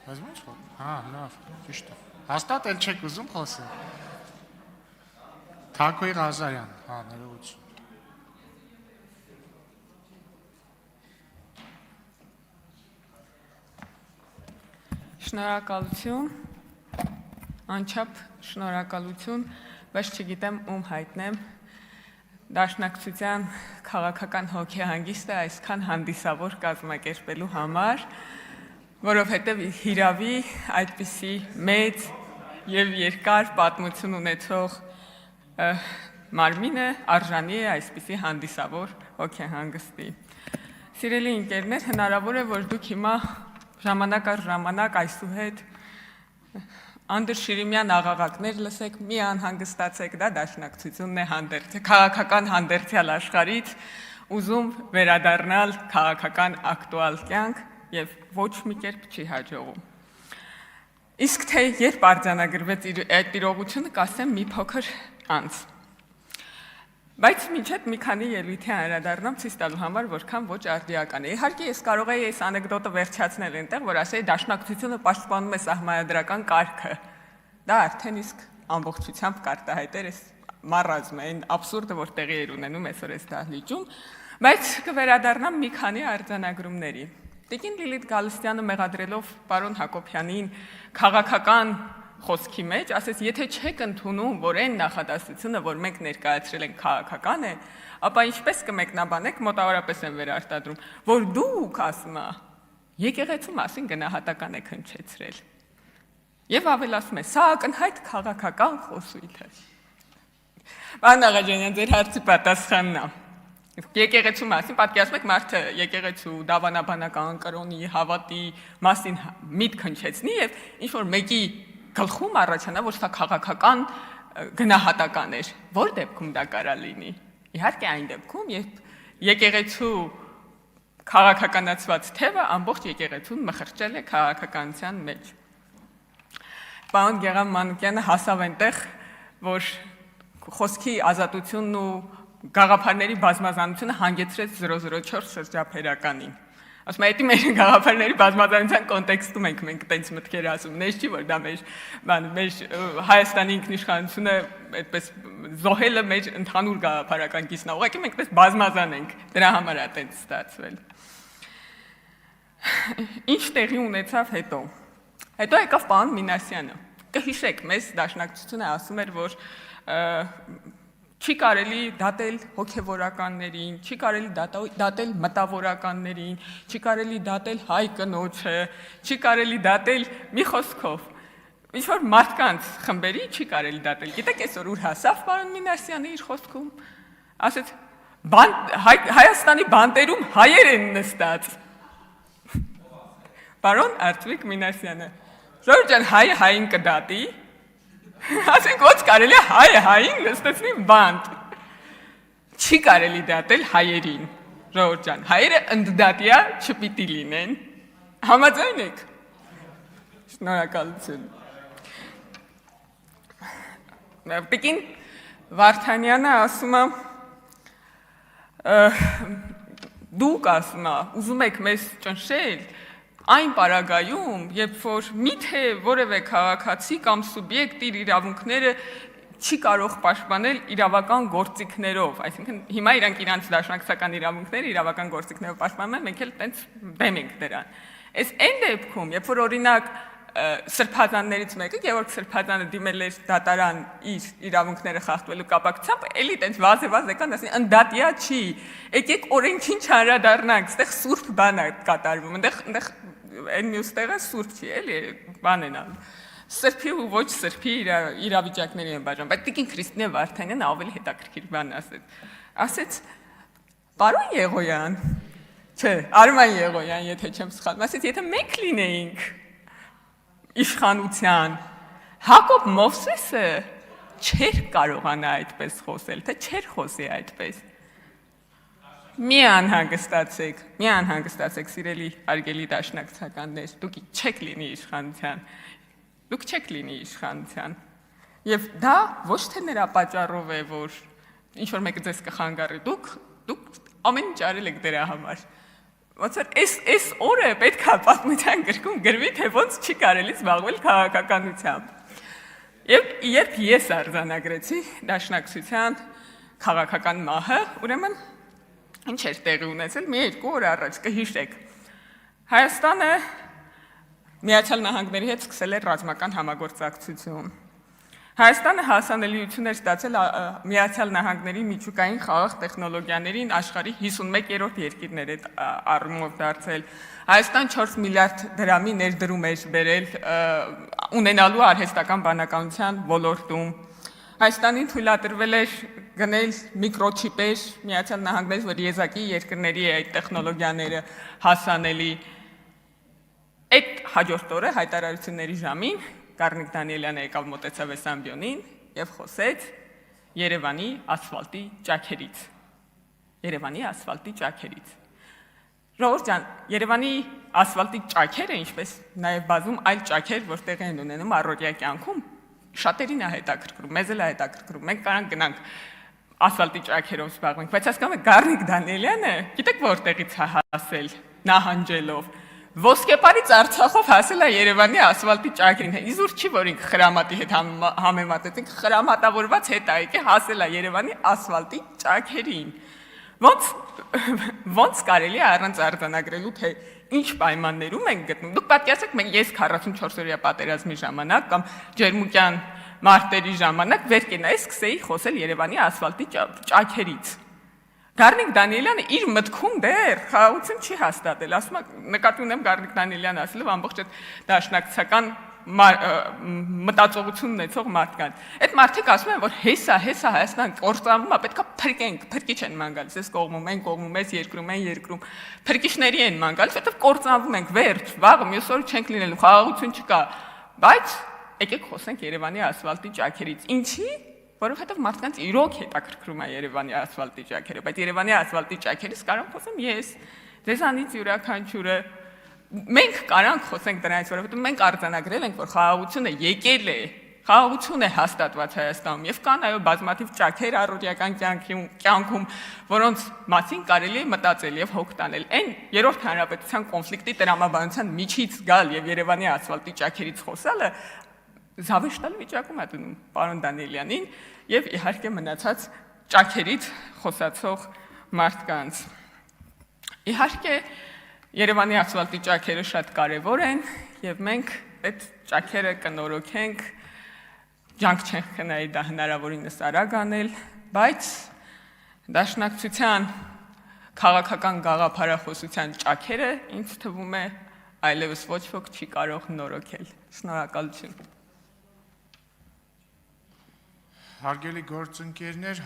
Բայց ո՞նց որ։ Հա, լավ, ճիշտ է։ Հաստատ էլ չեք ուզում խոսել։ Թակոյ Ղազարյան, հա, ներողություն։ Շնորհակալություն, անչափ շնորհակալություն, բայց չգիտեմ ում հայտնեմ Դաշնակցության քաղաքական հոգեհանգիստը այսքան հանդիսավոր կազմակերպելու համար, որովհետև հիրավի այդպիսի մեծ եւ երկար պատմություն ունեցող մարմինը արժանի է այսպիսի հանդիսավոր հոգեհանգստի։ Սիրելի ընկերներ, հնարավոր է, որ դուք հիմա ժամանակ առ ժամանակ այսուհետ Անդր Շիրիմյան աղաղակներ լսեք, մի անհանգստացեք, դա Դաշնակցությունն է քաղաքական հանդերձյալ աշխարհից ուզում վերադառնալ քաղաքական ակտուալ կյանք եւ ոչ մի կերպ չի հաջողում։ Իսկ թե երբ արձանագրվեց այդ իրողությունը, կասեմ մի փոքր անց։ Բայց մինչև մի քանի ելույթի անդրադառնամ ցույց տալու համար, որքան ոչ արդիական է։ Իհարկե ես կարող եի այս անեկդոտը վերջացնել այնտեղ, որ ասեի Դաշնակցությունը պաշտպանում է սահմանադրական կարգը։ Դա արդեն իսկ ամբողջությամբ կարտահայտեր այս մարազմը, այն աբսուրդը, որ տեղի էր ունենում այսօր այս դահլիճում, բայց կվերադառնամ մի քանի արձանագրումների։ Տիկին Լիլիթ Գալստյանը մեղադրելով պարոն Հակոբյանին քաղաքական խոսքի մեջ, ասես, եթե չեք ընդունում, որ այն նախադասությունը, որ մենք ներկայացրել ենք քաղաքական է, ապա ինչպես կմեկնաբանեք, մոտավորապես են վերարտադրում, որ դուք, ասում է, եկեղեցու մասին գնահատական եք հնչեցրել։ Եվ ավելացում է, սա ակնհայտ քաղաքական խոսույթ է։ Պարոն Աղաջանյան, ձեր հարցի պատասխանն է։ Եկեղեցու մասին պատկերացնում եք մարդը եկեղեցու դավանաբանական կրոնի հավատի մասին միտք հնչեցնի եւ ինչ որ մեկի գլխում առաջանա, որ սա քաղաքական գնահատական էր, որ դեպքում դա կարա լինի։ Իհարկե այն դեպքում, երբ եկեղեցու քաղաքականացված թևը ամբողջ եկեղեցուն մխրճել է քաղաքականության մեջ։ Պարոն Գեղամ Մանուկյանը հասավ այնտեղ, որ խոսքի ազատությունն ու գաղափարների բազմազանությունը հանգեցրեց 004 շրջափերականին։ Ասում եմ, դա մեր գաղափարների բազմազանության կոնտեքստում ենք մենք տենց մտքեր ասում, նես չի, որ դա մեր Հայաստանի ինքնիշխանությունը այդպես զոհելը մեր ընդհանուր գաղափարական կիսն է, ուղղակի մենք այդպես բազմազան ենք, դրա համար է տենց ստացվել։ Ինչ տեղի ունեցավ հետո։ Հետո եկավ պարոն Մինասյանը։ Կհիշեք, մեզ Դաշնակցությունը ասում էր, որ չի կարելի դատել հոգևորականներին, չի կարելի դատել մտավորականներին, չի կարելի դատել հայ կնոջը, չի կարելի դատել մի խոսքով։ Ինչ-որ մարդկանց խմբերի չի կարելի դատել։ Գիտեք, այսօր ուր հասավ պարոն Մինասյանը իր խոսքում։ Ասեց, Հայաստանի բանտերում հայեր են նստած։ Պարոն Արտվիկ Մինասյանը, Ժորժ ջան, հայը հային կդատի։ Ասենք ոնց կարելի է հայը հային նստեցնի բանտ։ Չի կարելի դատել հայերին, Ժորժ ջան, հայերը ընդդատյա չպիտի լինեն։ Համաձայն եք։ Շնորհակալություն։ Տիկին Վարդանյանը ասում է, դուք ասում է, ուզում եք մեզ ճնշել այն պարագայում, երբ որ միթե որևէ քաղաքացի կամ սուբյեկտ իր իրավունքները չի կարող պաշտպանել իրավական գործիքներով, այսինքն հիմա իրանք իրանց դաշնակցական իրավունքները իրավական գործիքներով պաշտպանում են, մենք էլ տենց դեմ ենք դրան։ Այս այն դեպքում, երբ որ օրինակ սրբազաններից մեկը Գևորգ Սրբազանը դիմել էր դատարան իր իրավունքները խախտվելու կապակցությամբ, էլի տենց վազե եկան, ասին ընդդատյա չի, եկեք օրենքին չանդրադառնանք, այդտեղ սուրբ բան է կատարվում, այնտեղ այն մյուս տեղը սուրբ չի, էլի բան են անում։ Սրբի ու ոչ սրբի իրավիճակների են բաժանում, բայց տիկին Քրիստինե Վարդանյանը ավելի հետաքրքիր բան ասեց, պարոն Եղոյան, չէ, Արման Եղոյան, եթե չեմ սխալվում, ասեց, եթե մենք լինեինք իշխանության, Հակոբ Մովսեսը չէր կարողանա այդպես խոսել, թե չէր խոսի այդպես։ Մի անհանգստացեք, սիրելի հարգելի դաշնակցականներ, դուք չեք լինի իշխանության։ Եվ դա ոչ թե նրա պատճառով է, որ ինչ-որ մեկը ձեզ կխանգարի, դուք ամեն ինչ արել եք դրա համար։ ոնց որ այս օրը պետք է պատմության գրքում գրվի, թե ոնց չի կարելի զբաղվել քաղաքականությամբ։ Եվ երբ ես արձանագրեցի Դաշնակցության քաղաքական մահը, ուրեմն ինչ էր տեղի ունեցել, մի 2 օր առաջ կհիշեք։ Հայաստանը Միացյալ Նահանգների հետ սկսել էր ռազմական համագործակցություն։ Հայաստանը հասանելիություն էր ստացել Միացյալ Նահանգների միջուկային խաղաղ տեխնոլոգիաներին աշխարհի 51-րդ երկիրներ է առումով դարձել։ Հայաստան 4 միլիարդ դրամի ներդրում էր բերել ունենալու արհեստական բանականության ոլորտում։ Հայաստանին թույլատրվել էր գնել միկրոչիպեր Միացյալ Նահանգներից, որ եզակի երկրների այդ տեխնոլոգիաները հասանելի։ Այդ հաջորդ օրը հայտարարությունների ժամին Գառնիկ Դանիելյանը եկավ մոտեցավ այս ամբիոնին եւ խոսեց Երևանի ասֆալտի ճաքերից։ Երևանի ասֆալտի ճաքերից։ Ժողովուրդ ջան, Երևանի ասֆալտի ճաքերը, ինչպես նաեւ բազում այլ ճաքեր, որ տեղի են ունենում առօրյա կյանքում, շատերին է հետաքրքրում, մեզ էլ է հետաքրքրում։ Մենք կարանք գնանք ասֆալտի ճաքերով զբաղվենք, բայց հասկանում եք Գառնիկ Դանիելյանը, գիտեք որտեղից է հասել նահանջելով։ Ոսկեպարից Արցախով հասել է Երևանի ասֆալտի ճաքերին։ Իզուր չի, որ ինքը խրամատի հետ համեմատեցինք, խրամատավորված հետ է եկել հասել է Երևանի ասֆալտի ճաքերին։ Ոնց կարելի է առանց արձանագրելու, թե ինչ պայմաններում ենք գտնում։ Դուք պատկերացրեք, ես 44-օրյա պատերազմի ժամանակ կամ ջերմուկյան մարտերի ժամանակ վեր կենայի սկսեի խոսել Երևանի ասֆալտի ճաքերից։ Գառնիկ Դանիելյանը իր մտքում դեռ խաղաղություն չի հաստատել, ասում է, նկատի ունեմ Գառնիկ Դանիելյանը ասելով ամբողջ այդ դաշնակցական մտածողություն ունեցող մարդկանց։ Այդ մարդիկ ասում են, որ հեսա Հայաստան կործանվում է, պետքա փրկենք, փրկիչ են ման գալիս, այս կողմում, այն կողմում, այս երկրում, այն երկրում, փրկիչների են ման գալիս, որտեղ կործանվում ենք, վերջ, վաղը մյուս օրը չենք լինելու, խաղաղություն չկա, բայց եկեք խոսենք Երևանի ասֆալտի ճաքերից։ Ինչի՞։ Որովհետև մարդկանց իրոք հետաքրքրում է Երևանի ասֆալտի ճաքերը, բայց Երևանի ասֆալտի ճաքերից կարող խոսեմ ես, ձեզանից յուրաքանչյուրը, մենք կարանք խոսենք դրանից, որովհետև մենք արձանագրել ենք, որ խաղաղությունը եկել է, խաղաղություն է հաստատված Հայաստանում եւ կան այո բազմաթիվ ճաքեր առօրյական կյանքում, որոնց մասին կարելի է մտածել եւ հոգ տանել։ Այն երրորդ հանրապետության կոնֆլիկտի տրամաբանության միջից գալ եւ Երևանի ասֆալտի ճաքերից խոսալը զավեշտալ վիճակում է դնում պարոն Դանիելյանին եւ իհարկե մնացած ճաքերից խոսացող մարդկանց։ Իհարկե Երևանի ասֆալտի ճաքերը շատ կարեւոր են եւ մենք այդ ճաքերը կնորոգենք, ջանք չենք խնայի դա հնարավորինս արագ անել, բայց Դաշնակցության քաղաքական գաղափարախոսության ճաքերը ինձ թվում է այլևս ոչ ոք չի կարող նորոգել։ Շնորհակալություն։ Հարգելի գործընկերներ,